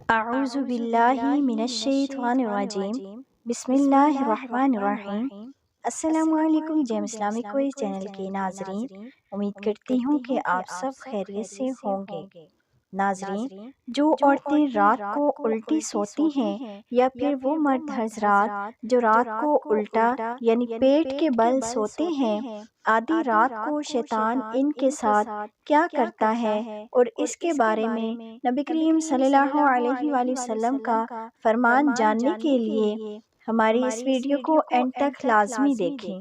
اعوذ باللہ من الشیطان الرجیم بسم اللہ الرحمن الرحیم۔ السلام علیکم جیم اسلامک کوئز چینل کے ناظرین، امید کرتی ہوں کہ آپ سب خیریت سے ہوں گے۔ ناظرین، جو عورتیں رات کو الٹی سوتی ہیں یا پھر وہ مرد حضرات جو رات کو الٹا یعنی پیٹ کے بل سوتے ہیں، آدھی رات کو شیطان ان کے ساتھ کیا کرتا ہے اور اس کے بارے میں نبی کریم صلی اللہ علیہ وآلہ وسلم کا فرمان جاننے کے لیے ہماری اس ویڈیو کو اینڈ تک لازمی دیکھیں۔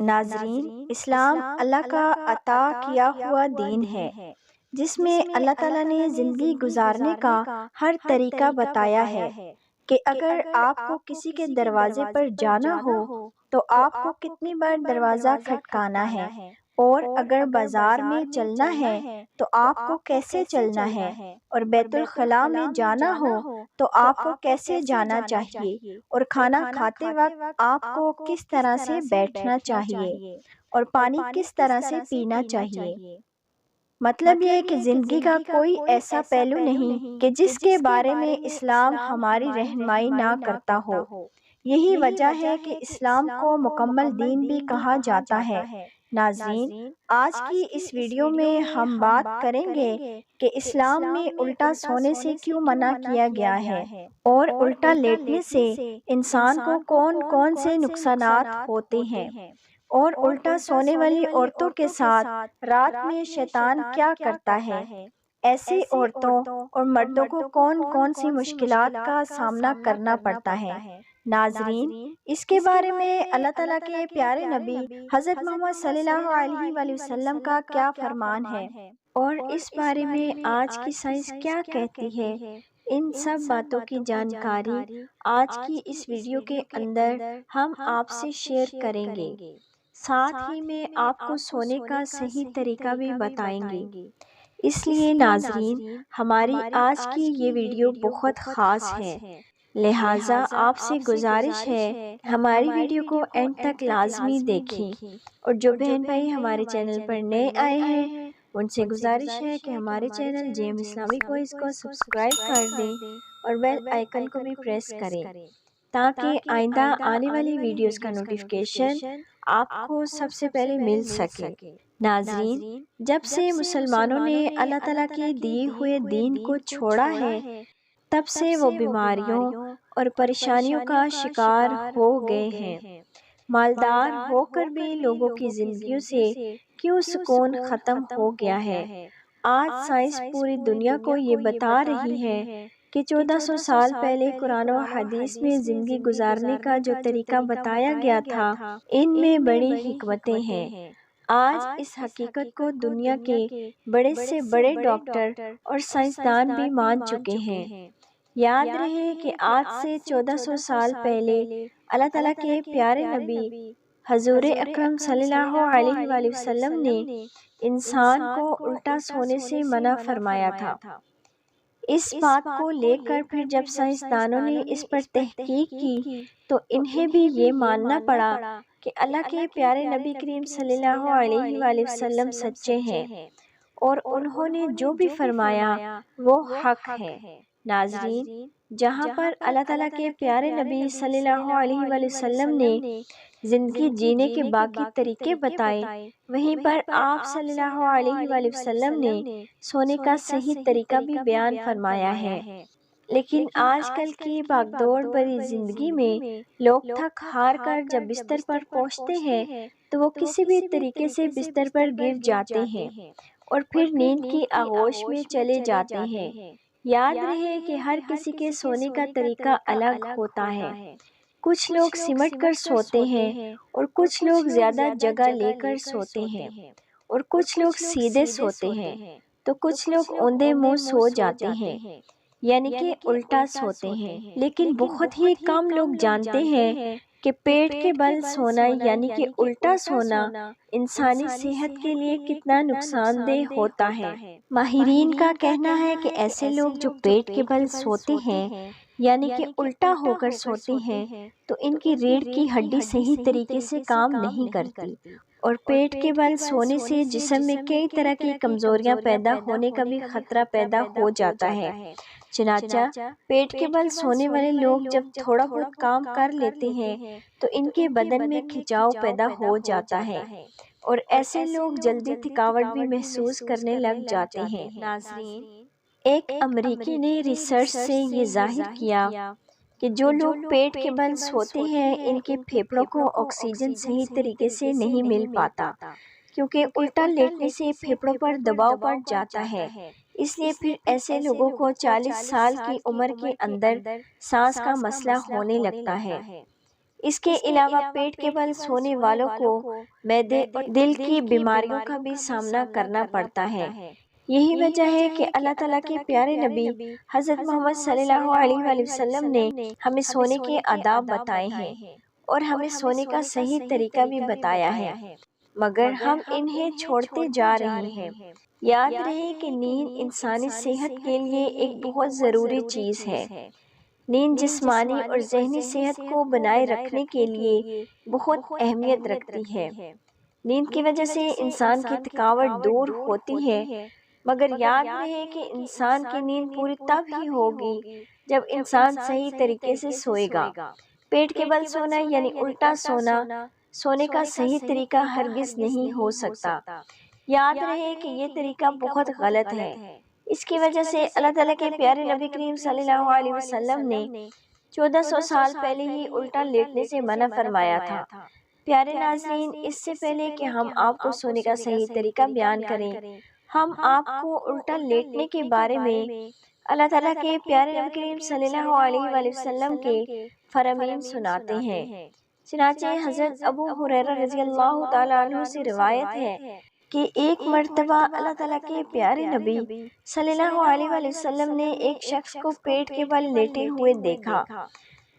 ناظرین، اسلام اللہ کا عطا کیا ہوا دین ہے جس میں اللہ تعالیٰ نے زندگی گزارنے کا ہر طریقہ بتایا ہے کہ اگر آپ کو کسی کے دروازے پر جانا ہو تو آپ کو کتنی بار دروازہ کھٹکانا ہے، اور اگر بازار میں چلنا ہے تو آپ کو کیسے چلنا ہے، اور بیت الخلاء میں جانا ہو تو آپ کو کیسے جانا چاہیے، اور کھانا کھاتے وقت آپ کو کس طرح سے بیٹھنا چاہیے، اور پانی کس طرح سے پینا چاہیے۔ مطلب یہ کہ زندگی کا کوئی ایسا پہلو نہیں کہ جس کے بارے میں اسلام ہماری رہنمائی نہ کرتا ہو۔ یہی وجہ ہے کہ اسلام کو مکمل دین بھی کہا جاتا ہے۔ ناظرین، آج کی اس ویڈیو میں ہم بات کریں گے کہ اسلام میں الٹا سونے سے کیوں منع کیا گیا ہے، اور الٹا لیٹنے سے انسان کو کون کون سے نقصانات ہوتے ہیں، اور الٹا سونے والی عورتوں کے ساتھ رات میں شیطان کیا کرتا ہے، ایسی عورتوں اور مردوں کو کون کون سی مشکلات کا سامنا کرنا پڑتا ہے۔ ناظرین، اس کے بارے میں اللہ تعالیٰ کے پیارے نبی حضرت محمد صلی اللہ علیہ وآلہ وسلم کا کیا فرمان ہے، اور اس بارے میں آج کی سائنس کیا کہتی ہے، ان سب باتوں کی جانکاری آج کی اس ویڈیو کے اندر ہم آپ سے شیئر کریں گے۔ ساتھ ہی میں آپ کو سونے کا صحیح طریقہ بھی بتائیں گے۔ اس لیے ناظرین، ہماری آج کی یہ ویڈیو بہت خاص ہے، لہٰذا آپ سے گزارش ہے ہماری ویڈیو کو اینڈ تک لازمی دیکھیں، اور جو بہن بھائی ہمارے چینل پر نئے آئے ہیں ان سے گزارش ہے کہ ہمارے چینل جیم اسلامک کوئز کو سبسکرائب کر دیں اور بیل آئیکن کو بھی پریس کریں تاکہ آئندہ آنے والی ویڈیوز کا نوٹیفیکیشن آپ کو سب سے پہلے مل سکے۔ ناظرین، جب سے مسلمانوں نے اللہ تعالیٰ کے دیے ہوئے دین کو چھوڑا ہے، تب سے وہ بیماریوں اور پریشانیوں کا شکار ہو گئے ہیں۔ مالدار ہو کر بھی لوگوں کی زندگیوں سے کیوں سکون ختم ہو گیا ہے۔ آج سائنس پوری دنیا کو یہ بتا رہی ہے کہ 1400 سال پہلے قرآن و حدیث میں زندگی گزارنے کا جو طریقہ بتایا گیا تھا، ان میں بڑی حکمتیں ہیں۔ آج اس حقیقت کو دنیا کے بڑے سے بڑے ڈاکٹر اور سائنسدان بھی مان چکے ہیں۔ یاد رہے کہ آج سے 1400 سال پہلے اللہ تعالیٰ کے پیارے نبی حضور اکرم صلی اللہ علیہ وآلہ وسلم نے انسان کو الٹا سونے سے منع فرمایا تھا۔ اس بات کو لے کر پھر جب سائنسدانوں نے اس پر تحقیق کی تو انہیں بھی یہ ماننا پڑا کہ اللہ کے پیارے نبی کریم صلی اللہ علیہ وآلہ وسلم سچے ہیں، اور انہوں نے جو بھی فرمایا وہ حق ہے۔ ناظرین، جہاں پر اللہ تعالیٰ کے پیارے نبی صلی اللہ علیہ وآلہ وسلم نے زندگی جینے کے باقی طریقے بتائے، وہیں پر آپ صلی اللہ علیہ وآلہ وسلم نے سونے کا صحیح طریقہ بھی بیان فرمایا ہے۔ لیکن آج کل کی بھاگ دوڑ بھری زندگی میں لوگ تھک ہار کر جب بستر پر پہنچتے ہیں تو وہ کسی بھی طریقے سے بستر پر گر جاتے ہیں اور پھر نیند کی آغوش میں چلے جاتے ہیں۔ یاد رہے کہ ہر کسی کے سونے کا طریقہ الگ ہوتا ہے۔ کچھ لوگ سمٹ کر سوتے ہیں، اور کچھ لوگ زیادہ جگہ لے کر سوتے ہیں، اور کچھ لوگ سیدھے سوتے ہیں تو کچھ لوگ اوندے منہ سو جاتے ہیں، یعنی کہ الٹا سوتے ہیں۔ لیکن بہت ہی کم لوگ جانتے ہیں کہ پیٹ کے بل سونا یعنی کہ الٹا سونا انسانی صحت کے لیے کتنا نقصان دہ ہوتا ہے۔ ماہرین کا کہنا ہے کہ ایسے لوگ جو پیٹ کے بل سوتے ہیں یعنی کہ الٹا ہو کر سوتے ہیں تو ان کی ریڑھ کی ہڈی صحیح طریقے سے کام نہیں کرتی، اور پیٹ کے بل سونے سے جسم میں کئی طرح کی کمزوریاں پیدا ہونے کا بھی خطرہ پیدا ہو جاتا ہے۔ چنانچہ پیٹ کے بل سونے والے لوگ جب تھوڑا بہت کام کر لیتے ہیں تو ان کے بدن میں کھچاؤ پیدا ہو جاتا ہے اور ایسے لوگ جلدی تھکاوٹ بھی محسوس کرنے لگ جاتے ہیں۔ ناظرین، ایک امریکی نے ریسرچ سے یہ ظاہر کیا کہ جو لوگ پیٹ کے بل سوتے ہیں ان کے پھیپھڑوں کو آکسیجن صحیح طریقے سے نہیں مل پاتا، کیونکہ الٹا لیٹنے سے پھیپھڑوں پر دباؤ پڑ جاتا ہے۔ اس لیے پھر ایسے لوگوں کو 40 سال کی عمر کے اندر سانس کا مسئلہ ہونے لگتا ہے۔ اس کے علاوہ پیٹ کے بل سونے والوں کو معدے اور دل کی بیماریوں کا بھی سامنا کرنا پڑتا ہے۔ یہی وجہ ہے کہ اللہ تعالیٰ کے پیارے نبی حضرت محمد صلی اللہ علیہ وآلہ وسلم نے ہمیں سونے کے آداب بتائے ہیں اور ہمیں سونے کا صحیح طریقہ بھی بتایا ہے، مگر ہم انہیں چھوڑتے جا رہے ہیں۔ یاد رہے کہ نیند انسانی صحت کے لیے ایک بہت ضروری چیز ہے۔ نیند جسمانی اور ذہنی صحت کو بنائے رکھنے کے لیے بہت اہمیت رکھتی ہے۔ نیند کی وجہ سے انسان کی تھکاوٹ دور ہوتی ہے، مگر یاد رہے کہ انسان کی نیند پوری تب ہی ہوگی جب انسان صحیح طریقے سے سوئے گا۔ پیٹ کے بل سونا یعنی الٹا سونا، سونے کا صحیح طریقہ ہرگز نہیں ہو سکتا۔ یاد رہے کہ یہ طریقہ بہت غلط ہے۔ اس کی وجہ سے اللہ تعالیٰ کے پیارے نبی کریم صلی اللہ علیہ وسلم نے 1400 سال پہلے ہی الٹا لیٹنے سے منع فرمایا تھا۔ پیارے ناظرین، اس سے پہلے کہ ہم آپ کو سونے کا صحیح طریقہ بیان کریں، ہم آپ کو الٹا لیٹنے کے بارے میں اللہ تعالیٰ کے پیارے نبی کریم صلی اللہ علیہ وآلہ وسلم کے فرامین سناتے ہیں۔ چنانچہ حضرت ابو ہریرہ رضی اللہ تعالیٰ عنہ سے روایت ہے کہ ایک مرتبہ اللہ تعالیٰ کے پیارے نبی صلی اللہ علیہ وآلہ وسلم نے ایک شخص کو پیٹ کے بل لیٹے ہوئے دیکھا،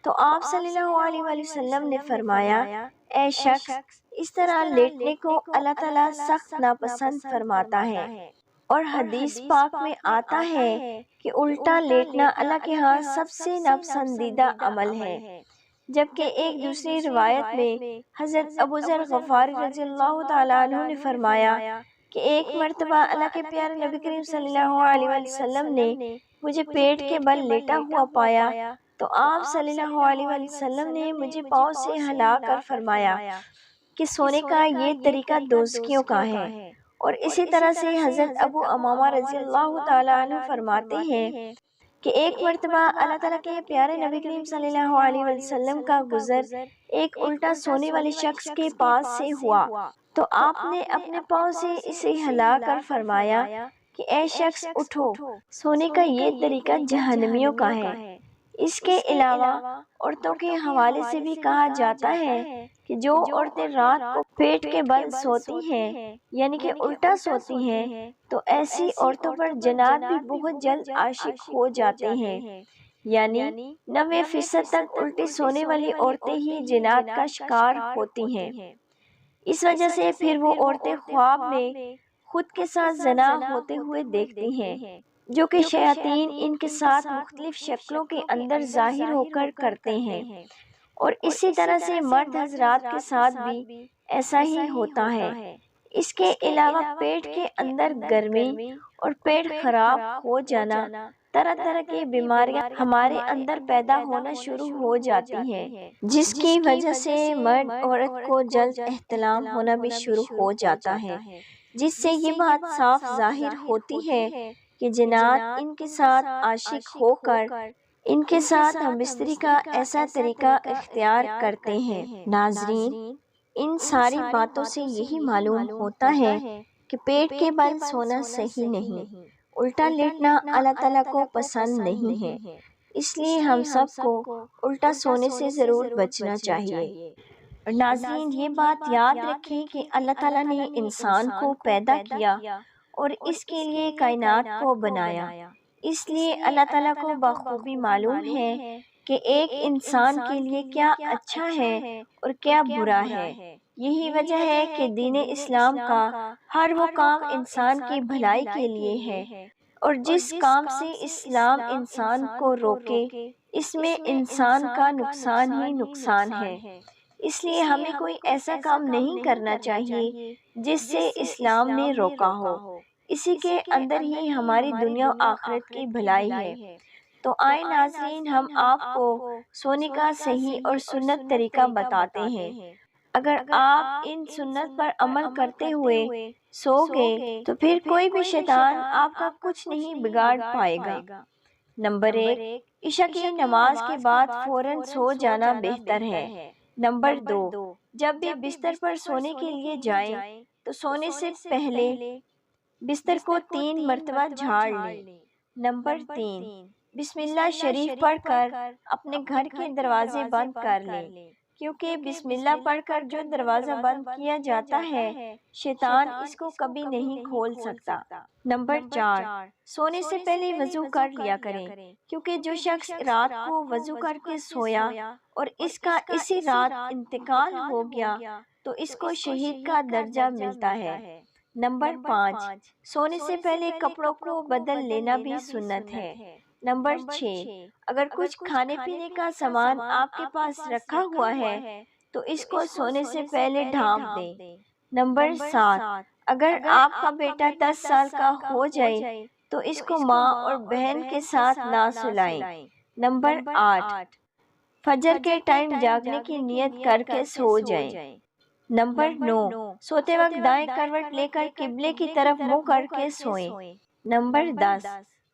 تو آپ صلی اللہ علیہ وآلہ وسلم نے فرمایا، اے شخص، اس طرح لیٹنے کو اللہ تعالیٰ سخت ناپسند فرماتا ہے، اور حدیث پاک میں آتا ہے کہ الٹا لیٹنا اللہ کے ہاں سب سے ناپسندیدہ عمل ہے۔ جبکہ ایک دوسری روایت میں حضرت ابو ذر غفاری رضی اللہ تعالیٰ عنہ نے فرمایا کہ ایک مرتبہ اللہ کے پیارے نبی کریم صلی اللہ علیہ وآلہ وسلم نے مجھے پیٹ کے بل لیٹا ہوا پایا، تو آپ صلی اللہ علیہ وآلہ وسلم نے مجھے پاؤں سے ہلا کر فرمایا کہ سونے کا یہ طریقہ دوزخیوں کا ہے۔ اور اسی طرح سے حضرت ابو امامہ رضی اللہ تعالیٰ عنہ فرماتے ہیں کہ ایک مرتبہ اللہ تعالیٰ کے پیارے نبی کریم صلی اللہ علیہ وسلم کا گزر ایک الٹا سونے والے شخص کے پاس سے ہوا، تو آپ نے اپنے پاؤں سے اسے ہلا کر فرمایا کہ اے شخص اٹھو، سونے کا یہ طریقہ جہنمیوں کا ہے۔ اس کے علاوہ عورتوں کے حوالے سے بھی کہا جاتا ہے کہ جو عورتیں رات کو پیٹ کے بل سوتی ہیں یعنی کہ الٹا سوتی ہیں، تو ایسی عورتوں پر جنات بھی بہت جلد عاشق ہو جاتے ہیں، یعنی 90% تک الٹے سونے والی عورتیں ہی جنات کا شکار ہوتی ہیں۔ اس وجہ سے پھر وہ عورتیں خواب میں خود کے ساتھ زنا ہوتے ہوئے دیکھتی ہیں، جو کہ شیاطین ان کے ساتھ مختلف شکلوں کے اندر ظاہر ہو کر کرتے ہیں، اور اسی طرح سے مرد حضرات کے ساتھ بھی ایسا ہی ہوتا ہے۔ اس کے علاوہ پیٹ کے اندر گرمی اور پیٹ خراب ہو جانا، طرح طرح کی بیماریاں ہمارے اندر پیدا ہونا شروع ہو جاتی ہیں، جس کی وجہ سے مرد عورت کو جلد احتلام ہونا بھی شروع ہو جاتا ہے، جس سے یہ بات صاف ظاہر ہوتی ہے کہ جنات ان کے ساتھ عاشق ہو کر ان کے ساتھ ہم بستری کا ایسا طریقہ اختیار کرتے ہیں۔ ناظرین، ان ساری باتوں سے یہی معلوم ہوتا ہے کہ پیٹ کے بل سونا صحیح نہیں، الٹا لیٹنا اللہ تعالیٰ کو پسند نہیں ہے، اس لیے ہم سب کو الٹا سونے سے ضرور بچنا چاہیے۔ اور ناظرین، یہ بات یاد رکھیں کہ اللہ تعالیٰ نے انسان کو پیدا کیا اور اس کے لیے کائنات کو بنایا، اس لیے اللہ تعالیٰ کو بخوبی معلوم ہے کہ ایک انسان کے لیے کیا اچھا ہے اور کیا برا ہے۔ یہی وجہ ہے کہ دین اسلام کا ہر وہ کام انسان کی بھلائی کے لیے ہے، اور جس کام سے اسلام انسان کو روکے اس میں انسان کا نقصان ہی نقصان ہے۔ اس لیے ہمیں کوئی ایسا کام نہیں کرنا چاہیے جس سے اسلام نے روکا ہو۔ اسی کے اندر ہی ہماری دنیا و آخرت کی بھلائی ہے۔ تو آئے ناظرین، ہم آپ کو سونے کا صحیح اور سنت طریقہ بتاتے ہیں۔ اگر آپ ان سنت پر عمل کرتے ہوئے سو گئے تو پھر کوئی بھی شیطان آپ کا کچھ نہیں بگاڑ پائے گا۔ نمبر 1، عشاء کی نماز کے بعد فوراً سو جانا بہتر ہے۔ نمبر 2، جب بھی بستر پر سونے کے لیے جائیں تو سونے سے پہلے بستر کو 3 مرتبہ جھاڑ لیں۔ نمبر 3، بسم اللہ شریف پڑھ کر اپنے گھر کے دروازے بند کر لیں، کیونکہ بسم اللہ پڑھ کر جو دروازہ بند کیا جاتا ہے شیطان اس کو کبھی نہیں کھول سکتا۔ نمبر 4، سونے سے پہلے وضو کر لیا کریں، کیونکہ جو شخص رات کو وضو کر کے سویا اور اس کا اسی رات انتقال ہو گیا تو اس کو شہید کا درجہ ملتا ہے۔ نمبر 5، سونے سے پہلے کپڑوں کو بدل لینا بھی سنت ہے۔ نمبر 6، اگر کچھ کھانے پینے کا سامان آپ کے پاس رکھا ہوا ہے تو اس کو سونے سے پہلے ڈھانپ دیں۔ نمبر 7، اگر آپ کا بیٹا 10 سال کا ہو جائے تو اس کو ماں اور بہن کے ساتھ نہ سلائیں۔ نمبر 8، فجر کے ٹائم جاگنے کی نیت کر کے سو جائیں۔ نمبر 9، سوتے وقت دائیں کروٹ لے کر قبلے کی طرف منہ کر کے سوئیں۔ نمبر 10،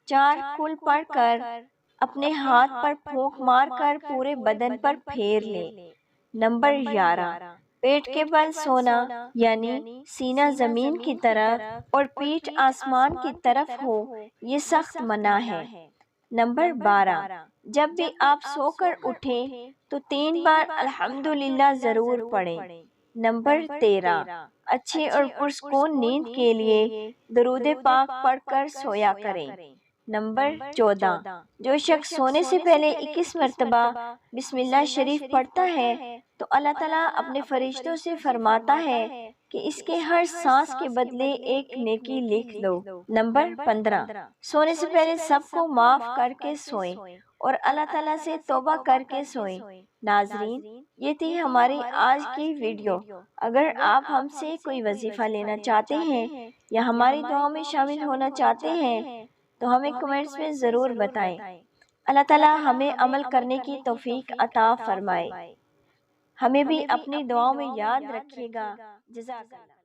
4 کل پڑھ کر اپنے ہاتھ پر پھونک مار کر پورے بدن پر پھیر لیں۔ نمبر 11، پیٹ کے بل سونا یعنی سینہ زمین کی طرف اور پیٹھ آسمان کی طرف ہو، یہ سخت منع ہے۔ نمبر 12، جب بھی آپ سو کر اٹھیں تو 3 بار الحمدللہ ضرور پڑھیں۔ نمبر 13، اچھی اور پرسکون نیند کے لیے درود پاک پڑھ کر سویا کریں۔ نمبر 14، جو شخص سونے سے پہلے 21 مرتبہ بسم اللہ شریف پڑھتا ہے تو اللہ تعالیٰ اپنے فرشتوں سے فرماتا ہے کہ اس کے ہر سانس کے بدلے ایک نیکی لکھ دو۔ نمبر 15، سونے سے پہلے سب کو معاف کر کے سوئیں اور اللہ تعالیٰ سے توبہ کر کے سوئیں۔ ناظرین، یہ تھی ہماری آج کی ویڈیو۔ اگر آپ ہم سے کوئی وظیفہ لینا چاہتے ہیں یا ہماری دعاؤں میں شامل ہونا چاہتے ہیں تو ہمیں کمنٹس میں ضرور بتائیں۔ اللہ تعالیٰ ہمیں عمل کرنے کی توفیق عطا فرمائے۔ ہمیں بھی اپنی دعاؤں میں یاد رکھیے گا۔ جزاک اللہ۔